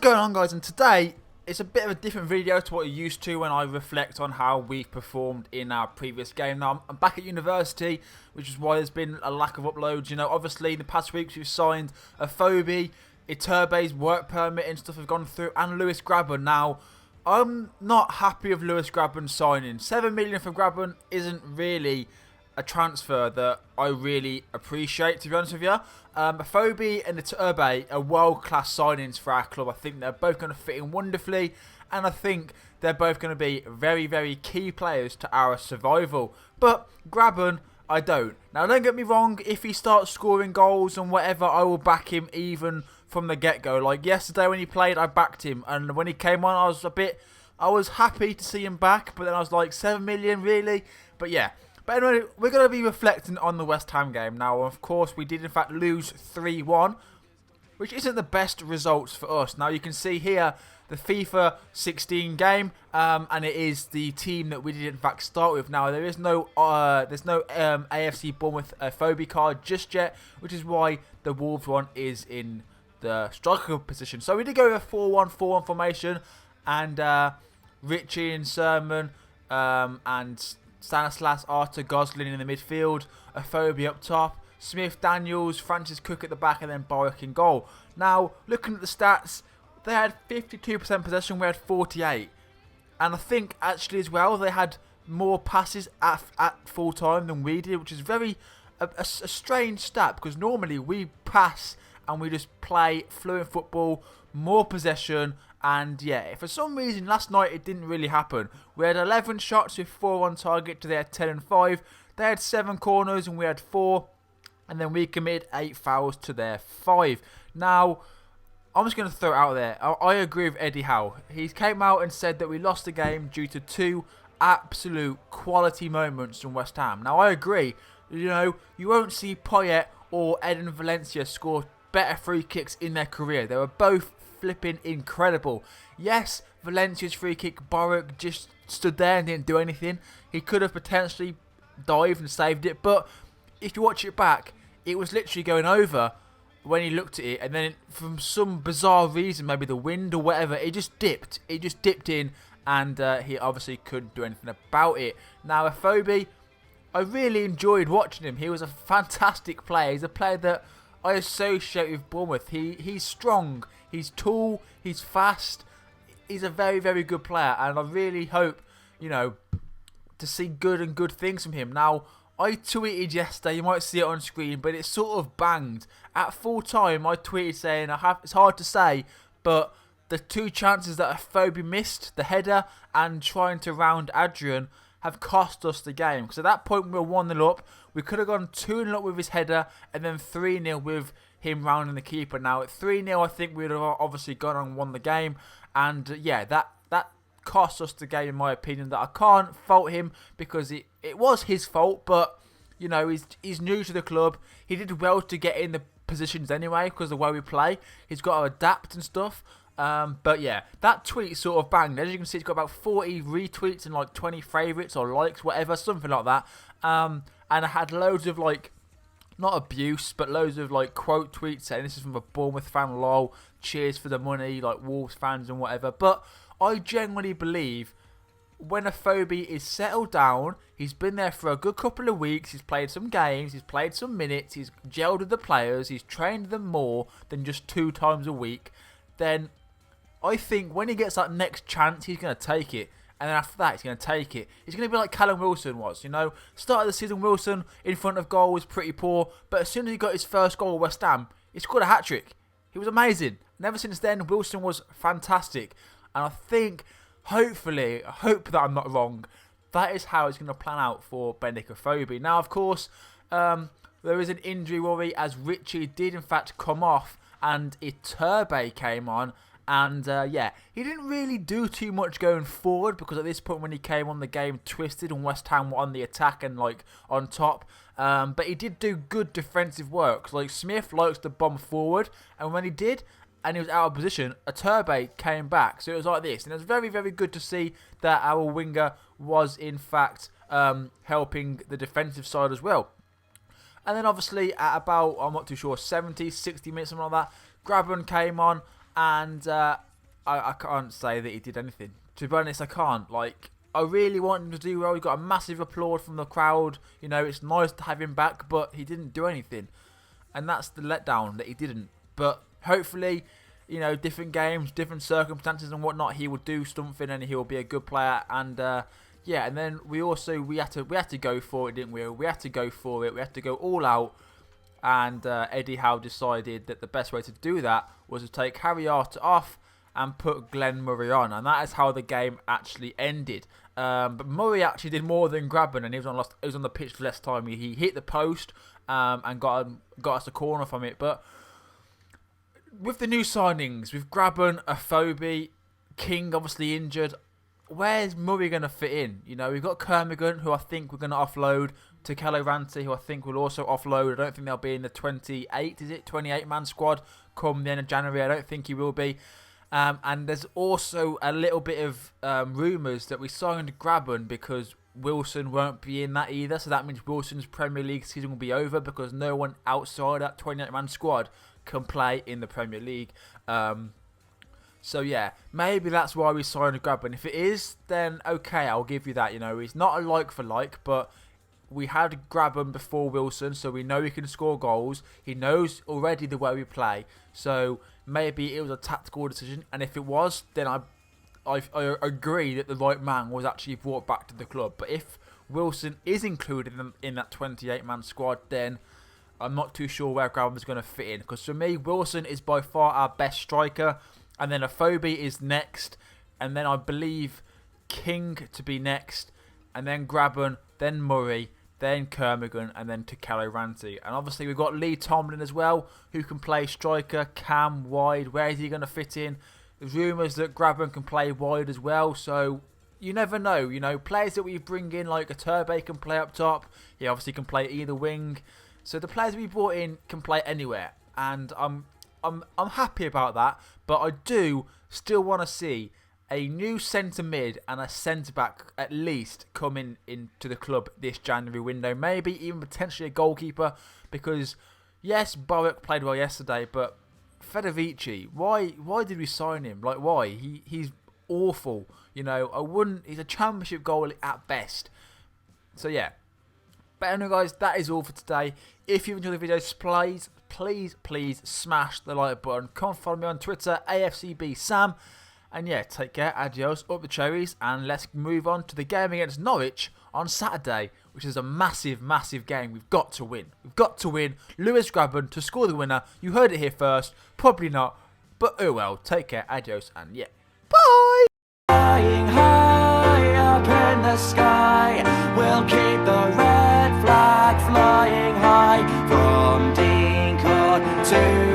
going on, guys? And today it's a bit of a different video to what you're used to when I reflect on how we've performed in our previous game. Now, I'm back at university, which is why there's been a lack of uploads. You know, obviously in the past weeks we've signed AFCB, Iturbe's work permit and stuff have gone through, and Lewis Grabban. Now, I'm not happy with Lewis Grabban signing. 7 million for Grabban isn't really a transfer that I really appreciate, to be honest with you. AFCB and Iturbe are world-class signings for our club. I think they're both going to fit in wonderfully, and I think they're both going to be very, very key players to our survival. But Grabban, I don't. Now, don't get me wrong, if he starts scoring goals and whatever, I will back him even from the get-go. Like yesterday when he played, I backed him, and when he came on, I was happy to see him back, but then I was like, 7 million, really? But yeah. But anyway, we're going to be reflecting on the West Ham game. Now, of course, we did in fact lose 3-1, which isn't the best results for us. Now, you can see here the FIFA 16 game, and it is the team that we did in fact start with. Now, there's no AFC Bournemouth phobia card just yet, which is why the Wolves one is in the striker position. So we did go with a 4-1-4-1 formation, and Richie and Sermon and Stanislas, Arthur, Gosling in the midfield, AFCB up top, Smith, Daniels, Francis Cook at the back, and then Borwick in goal. Now, looking at the stats, they had 52% possession, we had 48. And I think, actually, as well, they had more passes at full time than we did, which is a strange stat, because normally we pass and we just play fluent football, more possession. And yeah, for some reason last night it didn't really happen. We had 11 shots with 4 on target to their 10 and 5. They had 7 corners and we had 4. And then we committed 8 fouls to their 5. Now, I'm just going to throw it out there. I agree with Eddie Howe. He came out and said that we lost the game due to 2 absolute quality moments from West Ham. Now, I agree. You know, you won't see Poyet or Eden Valencia score better free kicks in their career. They were both flipping incredible. Yes, Valencia's free kick, Borwick just stood there and didn't do anything. He could have potentially dived and saved it, but if you watch it back, it was literally going over when he looked at it, and then from some bizarre reason, maybe the wind or whatever, it just dipped. It just dipped in, and he obviously couldn't do anything about it. Now, AFCB, I really enjoyed watching him. He was a fantastic player. He's a player that I associate with Bournemouth. He's strong, he's tall, he's fast. He's a very, very good player, and I really hope, you know, to see good things from him. Now, I tweeted yesterday, you might see it on screen, but it sort of banged. At full time, I tweeted saying, it's hard to say, but the 2 chances that AFCB missed, the header and trying to round Adrian, have cost us the game. Because at that point we were 1-0 up. We could have gone 2-0 up with his header and then 3-0 with him rounding the keeper. Now at 3-0 I think we would have obviously gone and won the game. And yeah, that cost us the game in my opinion. That I can't fault him because it was his fault. But you know, he's new to the club. He did well to get in the positions anyway because of the way we play. He's got to adapt and stuff. But yeah, that tweet sort of banged. As you can see, it's got about 40 retweets and like 20 favourites or likes, whatever, something like that. And I had loads of like, not abuse, but loads of like quote tweets saying this is from a Bournemouth fan, lol, cheers for the money, like Wolves fans and whatever. But I genuinely believe when AFCB is settled down, he's been there for a good couple of weeks, he's played some games, he's played some minutes, he's gelled with the players, he's trained them more than just 2 times a week, then I think when he gets that next chance, he's going to take it. And then after that, he's going to take it. He's going to be like Callum Wilson was, you know. Start of the season, Wilson in front of goal was pretty poor. But as soon as he got his first goal at West Ham, he scored a hat-trick. He was amazing. And ever since then, Wilson was fantastic. And I think, hopefully, I hope that I'm not wrong, that is how it's going to plan out for Bendik AFCB. Now, of course, there is an injury worry as Richie did in fact come off and Iturbe came on. And yeah, he didn't really do too much going forward because at this point when he came on, the game twisted and West Ham were on the attack and like on top. But he did do good defensive work. Like Smith likes to bomb forward, and when he did, and he was out of position, Iturbe came back. So it was like this, and it was very, very good to see that our winger was in fact helping the defensive side as well. And then obviously at about, I'm not too sure, 70, 60 minutes, something like that, Grabban came on. And I can't say that he did anything. To be honest, I can't. Like, I really want him to do well. He got a massive applaud from the crowd. You know, it's nice to have him back, but he didn't do anything. And that's the letdown, that he didn't. But hopefully, you know, different games, different circumstances and whatnot, he will do something and he will be a good player. And yeah, and then we had to go for it, didn't we? We had to go for it. We had to go all out. And Eddie Howe decided that the best way to do that was to take Harry Arter off and put Glenn Murray on. And that is how the game actually ended. But Murray actually did more than Grabban, and he was on the pitch for less time. He hit the post and got us a corner from it. But with the new signings, with Grabban, AFCB, King obviously injured, where's Murray going to fit in? You know, we've got Kermigan, who I think we're going to offload, to Ranty, who I think will also offload. I don't think they'll be in the 28-man squad come the end of January. I don't think he will be. And there's also a little bit of rumours that we signed Grabban because Wilson won't be in that either. So that means Wilson's Premier League season will be over because no one outside that 28-man squad can play in the Premier League. So yeah, maybe that's why we signed Grabban. If it is, then okay, I'll give you that. You know, he's not a like for like, but we had Grabban before Wilson, so we know he can score goals. He knows already the way we play, so maybe it was a tactical decision. And if it was, then I agree that the right man was actually brought back to the club. But if Wilson is included in that 28-man squad, then I'm not too sure where Grabban's going to fit in. Because for me, Wilson is by far our best striker, and then AFCB is next, and then I believe King to be next, and then Grabban, then Murray, then Kermigan, and then to Ranty. And obviously we've got Lee Tomlin as well, who can play striker, cam, wide. Where is he going to fit in? There's rumours that Grabban can play wide as well, so you never know. You know, players that we bring in, like a Turbe, can play up top. He obviously can play either wing. So the players we brought in can play anywhere, and I'm happy about that. But I do still want to see a new centre mid and a centre back at least coming into the club this January window. Maybe even potentially a goalkeeper, because yes, Bowick played well yesterday, but Federici, why did we sign him? Like, why? He's awful. You know, he's a championship goalie at best. So yeah. But anyway, guys, that is all for today. If you enjoyed the video, please smash the like button. Come follow me on Twitter, AFCB Sam. And yeah, take care, adios, up the cherries, and let's move on to the game against Norwich on Saturday, which is a massive, massive game. We've got to win. We've got to win. Lewis Grabban to score the winner. You heard it here first. Probably not, but oh well. Take care, adios, and yeah, bye! Flying high up in the sky, we'll keep the red flag flying high from Dean Court to